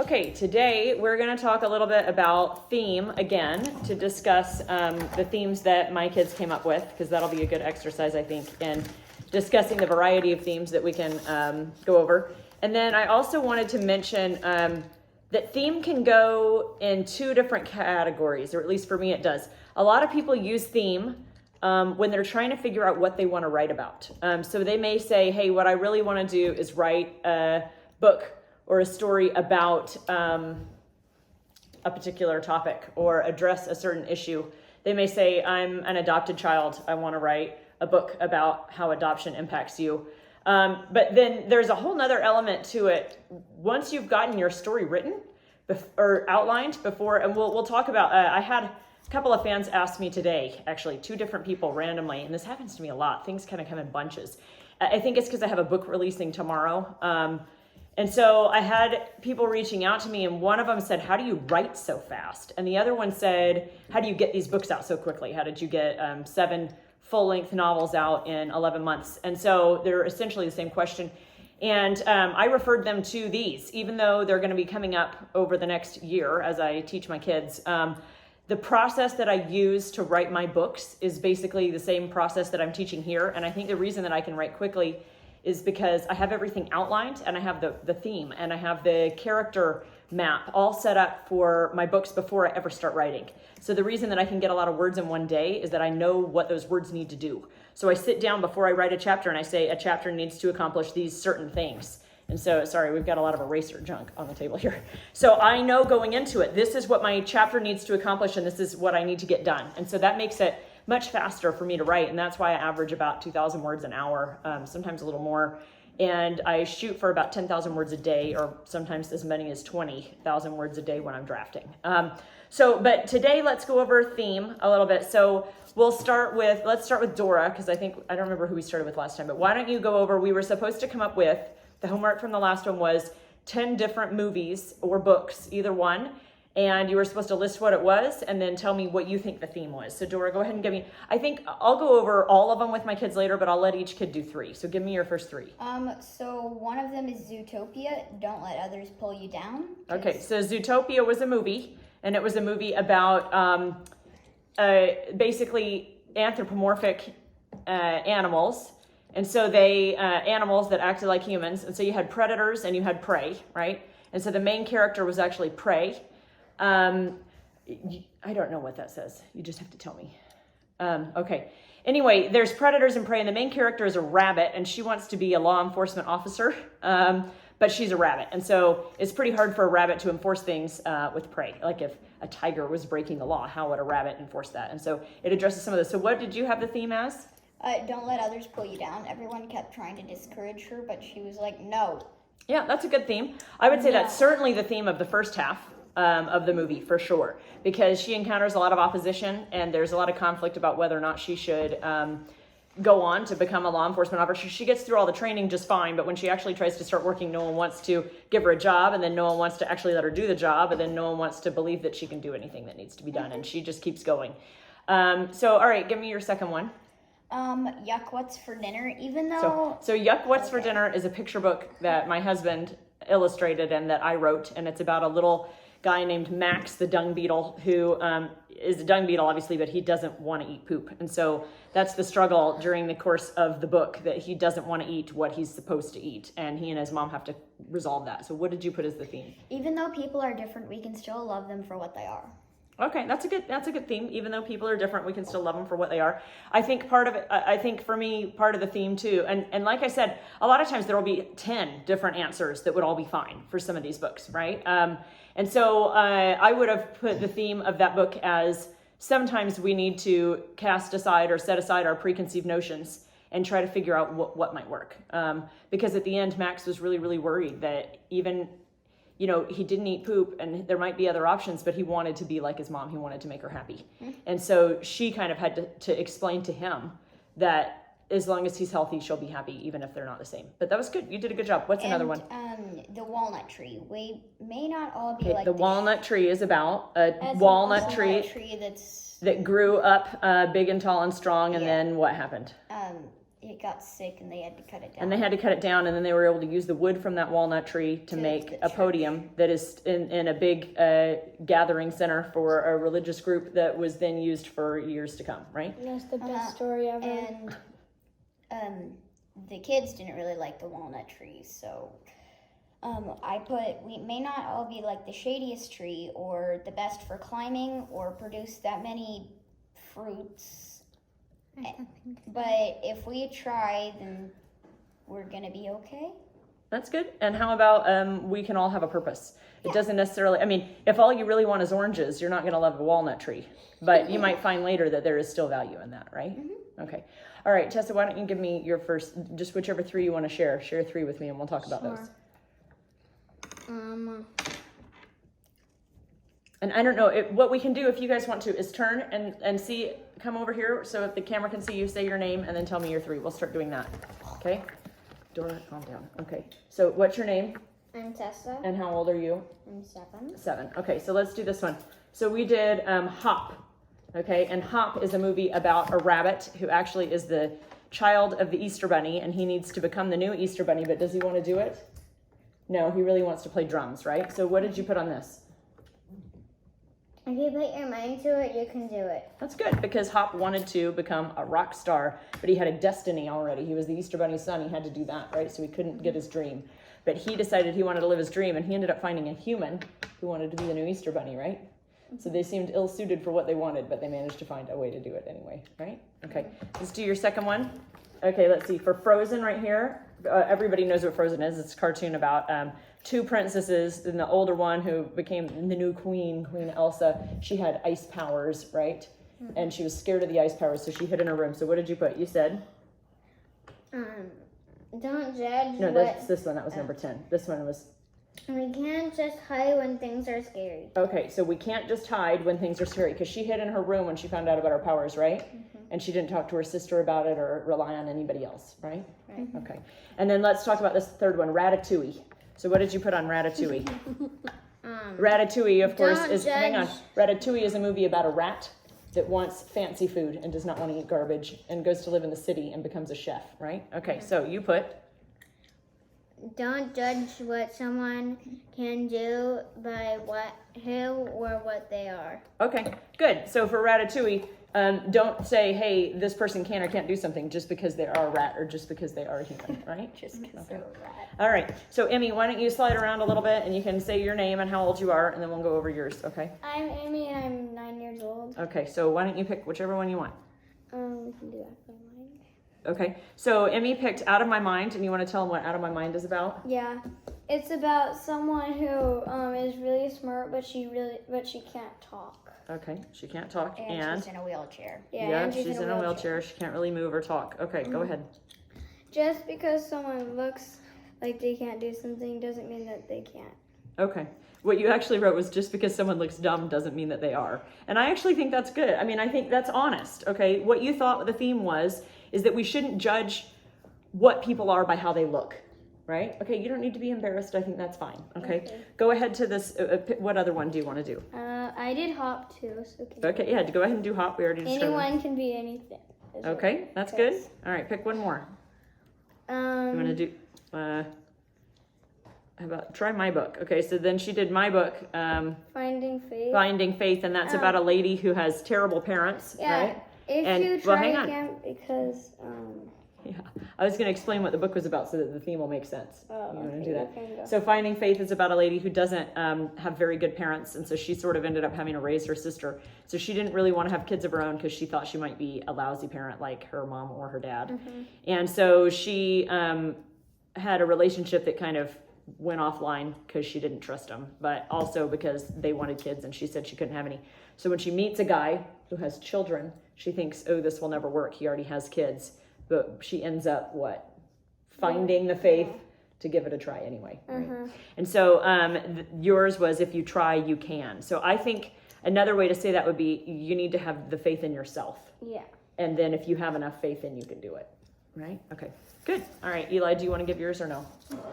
Okay, today we're going to talk a little bit about theme again to discuss the themes that my kids came up with, because that'll be a good exercise, I think, in discussing the variety of themes that we can go over. And then I also wanted to mention that theme can go in two different categories, or at least for me it does. A lot of people use theme when they're trying to figure out what they want to write about. So they may say, hey, what I really want to do is write a book or a story about a particular topic or address a certain issue. They may say, I'm an adopted child. I want to write a book about how adoption impacts you. But then there's a whole nother element to it. Once you've gotten your story written or outlined before, and we'll talk about, I had a couple of fans ask me today, actually, two different people randomly, and this happens to me a lot. Things kind of come in bunches. I think it's because I have a book releasing tomorrow. And so I had people reaching out to me, and one of them said, how do you write so fast? And the other one said, how do you get these books out so quickly? How did you get 7 full-length novels out in 11 months? And so they're essentially the same question. And I referred them to these, even though they're going to be coming up over the next year as I teach my kids. The process that I use to write my books is basically the same process that I'm teaching here. And I think the reason that I can write quickly is because I have everything outlined, and I have the theme, and I have the character map all set up for my books before I ever start writing. So the reason that I can get a lot of words in one day is that I know what those words need to do. So I sit down before I write a chapter and I say a chapter needs to accomplish these certain things. And so, sorry, we've got a lot of eraser junk on the table here. So I know going into it, this is what my chapter needs to accomplish, and this is what I need to get done. And so that makes it much faster for me to write, and that's why I average about 2,000 words an hour, sometimes a little more. And I shoot for about 10,000 words a day, or sometimes as many as 20,000 words a day when I'm drafting. But today let's go over theme a little bit. So let's start with Dora, because I don't remember who we started with last time, but why don't you go over, we were supposed to come up with, the homework from the last one was 10 different movies or books, either one. And you were supposed to list what it was and then tell me what you think the theme was. So Dora, go ahead and give me, I think I'll go over all of them with my kids later, but I'll let each kid do 3. So give me your first 3. So one of them is Zootopia, Don't Let Others Pull You Down. Okay, so Zootopia was a movie, and it was a movie about basically anthropomorphic animals. And so animals that acted like humans. And so you had predators and you had prey, right? And so the main character was actually prey. I don't know what that says. You just have to tell me. Okay. Anyway, there's predators and prey, and the main character is a rabbit, and she wants to be a law enforcement officer, but she's a rabbit. And so it's pretty hard for a rabbit to enforce things with prey. Like if a tiger was breaking the law, how would a rabbit enforce that? And so it addresses some of this. So what did you have the theme as? Don't let others pull you down. Everyone kept trying to discourage her, but she was like, no. Yeah, that's a good theme. I would say that's certainly the theme of the first half of the movie, for sure, because she encounters a lot of opposition, and there's a lot of conflict about whether or not she should go on to become a law enforcement officer. She gets through all the training just fine, but when she actually tries to start working, no one wants to give her a job, and then no one wants to actually let her do the job, and then no one wants to believe that she can do anything that needs to be done, and she just keeps going. So, all right, give me your second one. Yuck, What's for Dinner? Even though... So Yuck, What's for Dinner is a picture book that my husband illustrated and that I wrote, and it's about a little guy named Max the dung beetle who is a dung beetle, obviously, but he doesn't want to eat poop. And so that's the struggle during the course of the book, that he doesn't want to eat what he's supposed to eat, and he and his mom have to resolve that. So what did you put as the theme? Even though people are different, we can still love them for what they are. Okay, that's a good theme. Even though people are different, we can still love them for what they are. I think part of it, I think for me, part of the theme too, and like I said, a lot of times there will be 10 different answers that would all be fine for some of these books, right? And so I would have put the theme of that book as sometimes we need to cast aside or set aside our preconceived notions and try to figure out what might work. Because at the end, Max was really, really worried that even, he didn't eat poop and there might be other options, but he wanted to be like his mom. He wanted to make her happy. Mm-hmm. And so she kind of had to explain to him that as long as he's healthy, she'll be happy, even if they're not the same. But that was good. You did a good job. What's another one? The Walnut Tree. We may not all be like the Walnut Tree is about a walnut tree that grew up big and tall and strong, and then what happened? it got sick and they had to cut it down. And they had to cut it down, and then they were able to use the wood from that walnut tree to make the a church. podium that is in a big gathering center for a religious group that was then used for years to come, right? That's the best story ever. And the kids didn't really like the walnut trees, so I put, we may not all be like the shadiest tree or the best for climbing or produce that many fruits, but if we try, then we're gonna be okay. That's good. And how about we can all have a purpose? It doesn't necessarily, I mean, if all you really want is oranges, you're not going to love a walnut tree. But you might find later that there is still value in that, right? Okay. All right, Tessa, why don't you give me your first, just whichever 3 you want to share. Share 3 with me and we'll talk about those. And I don't know, what we can do if you guys want to is turn and see, come over here so if the camera can see you, say your name and then tell me your 3. We'll start doing that. Okay? Dora, calm down. Okay. So what's your name? I'm Tessa. And how old are you? I'm 7. 7. Okay, so let's do this one. So we did Hop. Okay, and Hop is a movie about a rabbit who actually is the child of the Easter Bunny, and he needs to become the new Easter Bunny, but does he want to do it? No, he really wants to play drums, right? So what did you put on this? If you put your mind to it, you can do it. That's good, because Hop wanted to become a rock star, but he had a destiny already. He was the Easter Bunny's son. He had to do that, right? So he couldn't get his dream. But he decided he wanted to live his dream, and he ended up finding a human who wanted to be the new Easter Bunny, right? So they seemed ill-suited for what they wanted, but they managed to find a way to do it anyway, right? Okay, let's do your second one. Okay, let's see. For Frozen right here, everybody knows what Frozen is. It's a cartoon about 2 princesses, and the older one who became the new queen, Queen Elsa, she had ice powers, right? Mm-hmm. And she was scared of the ice powers, so she hid in her room. So what did you put? You said? Don't judge. No, that's this one. That was number 10. This one was... We can't just hide when things are scary. Okay, so we can't just hide when things are scary, because she hid in her room when she found out about her powers, right? Mm-hmm. And she didn't talk to her sister about it or rely on anybody else, right? Right. Okay. And then let's talk about this third one, Ratatouille. So what did you put on Ratatouille? Ratatouille, of course, is... judge. Hang on. Ratatouille is a movie about a rat that wants fancy food and does not want to eat garbage and goes to live in the city and becomes a chef, right? Okay, so you put... Don't judge what someone can do by who or what they are. Okay, good. So for Ratatouille, don't say, hey, this person can or can't do something just because they are a rat or just because they are a human, right? Just because they're a rat. All right. So Emmy, why don't you slide around a little bit and you can say your name and how old you are, and then we'll go over yours, okay? I'm Amy and I'm 9 years old. Okay, so why don't you pick whichever one you want? We can do that for mine. Okay, so Emmy picked Out of My Mind, and you want to tell them what Out of My Mind is about? Yeah, it's about someone who is really smart, but she can't talk. Okay, she can't talk, And she's in a wheelchair. Yeah, she's in a wheelchair. She can't really move or talk. Okay, go ahead. Just because someone looks like they can't do something doesn't mean that they can't. Okay. What you actually wrote was just because someone looks dumb doesn't mean that they are. And I actually think that's good. I mean, I think that's honest, okay? What you thought the theme was is that we shouldn't judge what people are by how they look, right? Okay, you don't need to be embarrassed. I think that's fine, okay? Go ahead to this. What other one do you want to do? I did Hop too. So Okay, yeah, go ahead and do Hop. We already discussed anyone can be anything. Okay, that's good. All right, pick one more. You want to do... how about try My Book? Okay, so then she did My Book, Finding Faith. Finding Faith, and that's about a lady who has terrible parents, right? If you try again, because yeah, I was going to explain what the book was about so that the theme will make sense. You want to do that? Okay, go. So Finding Faith is about a lady who doesn't have very good parents, and so she sort of ended up having to raise her sister. So she didn't really want to have kids of her own because she thought she might be a lousy parent like her mom or her dad. Mm-hmm. And so she had a relationship that kind of went offline because she didn't trust him, but also because they wanted kids and she said she couldn't have any. So when she meets a guy who has children, she thinks, oh, this will never work. He already has kids. But she ends up, finding the faith to give it a try anyway. Right? And so yours was, if you try, you can. So I think another way to say that would be, you need to have the faith in yourself. Yeah. And then if you have enough faith, then you can do it. Right? Okay. Good. All right, Eli, do you want to give yours or no?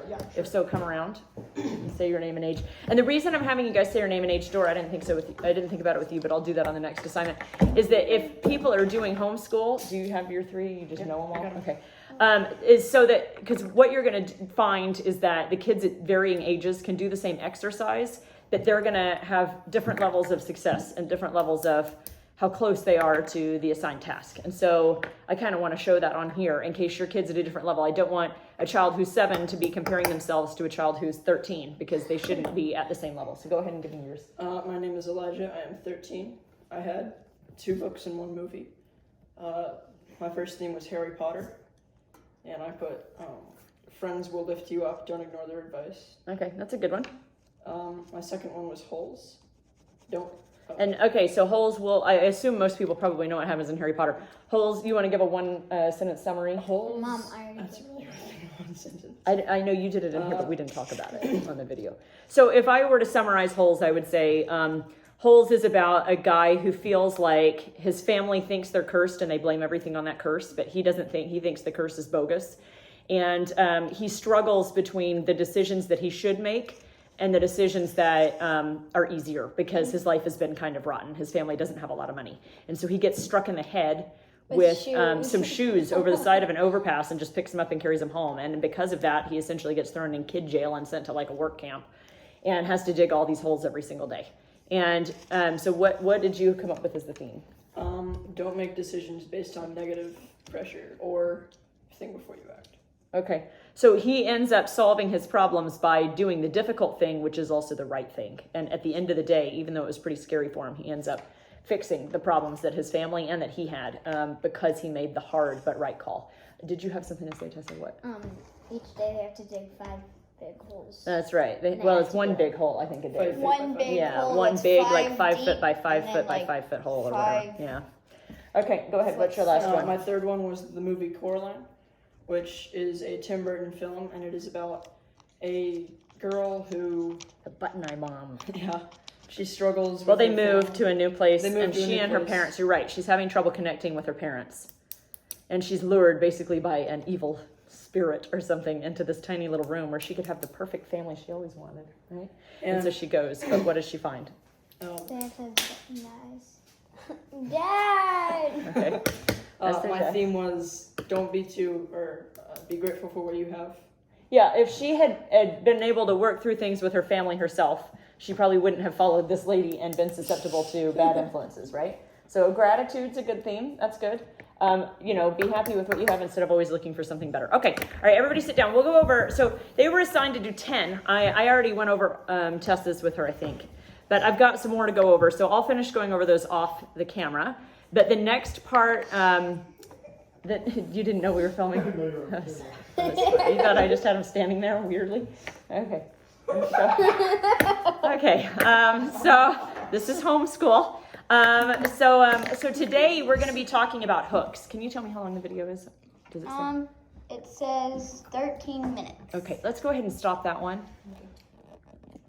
Yeah. If so, come around and say your name and age. And the reason I'm having you guys say your name and age, Dora, I didn't think about it with you, but I'll do that on the next assignment, is that if people are doing homeschool, do you have your 3? You just know them all? Okay. is so that, because what you're going to find is that the kids at varying ages can do the same exercise, but they're going to have different levels of success and different levels of how close they are to the assigned task. And so I kind of want to show that on here in case your kid's at a different level. I don't want a child who's 7 to be comparing themselves to a child who's 13 because they shouldn't be at the same level. So go ahead and give me yours. My name is Elijah. I am 13. I had 2 books and 1 movie. My first theme was Harry Potter, and I put friends will lift you up, don't ignore their advice. Okay, that's a good one. My second one was holes. Don't. And okay, so holes will, I assume most people probably know what happens in Harry Potter. Holes, you want to give a 1 sentence summary? Holes. Mom, I already That's did. really hard in 1 sentence. I know you did it in here, but we didn't talk about it on the video. So if I were to summarize Holes, I would say Holes is about a guy who feels like his family thinks they're cursed and they blame everything on that curse, but he doesn't think, he thinks the curse is bogus. And he struggles between the decisions that he should make and the decisions that are easier because his life has been kind of rotten. His family doesn't have a lot of money. And so he gets struck in the head with some shoes over the side of an overpass and just picks them up and carries them home. And because of that, he essentially gets thrown in kid jail and sent to like a work camp and has to dig all these holes every single day. And so what did you come up with as the theme? Don't make decisions based on negative pressure or think before you act. Okay, so he ends up solving his problems by doing the difficult thing, which is also the right thing. And at the end of the day, even though it was pretty scary for him, he ends up fixing the problems that his family and that he had because he made the hard but right call. Did you have something to say, Tessa? What? Each day they have to dig 5 big holes. That's right. They Well, have it's to 1 do it. big hole, I think, a day. 1 big Yeah, hole. one that's big, 5 like 5 deep, foot by 5 and foot by then, 5 foot hole or 5 whatever. Yeah. Okay, go ahead. What's your last one? My third one was the movie Coraline, which is a Tim Burton film, and it is about a girl who, The Button Eye Mom. yeah, she struggles. Well, with they her moved family. to a new place, They moved and to a she new and her place. parents, you're right, she's having trouble connecting with her parents. And she's lured basically by an evil spirit or something into this tiny little room where she could have the perfect family she always wanted, right? And so she goes, but what does she find? They have to have button eyes. Dad! Okay. That's My their- theme was don't be be grateful for what you have. Yeah, if she had been able to work through things with her family herself, she probably wouldn't have followed this lady and been susceptible to bad influences, right? So gratitude's a good theme. That's good. Be happy with what you have instead of always looking for something better. Okay, all right, everybody sit down. We'll go over. So they were assigned to do 10. I already went over Tessa's with her, I think. But I've got some more to go over. So I'll finish going over those off the camera. But the next part, that you didn't know we were filming? You thought I just had him standing there weirdly? Okay. Okay, so this is homeschool. So today we're going to be talking about hooks. Can you tell me how long the video is? Does it say? It says 13 minutes. Okay, let's go ahead and stop that one.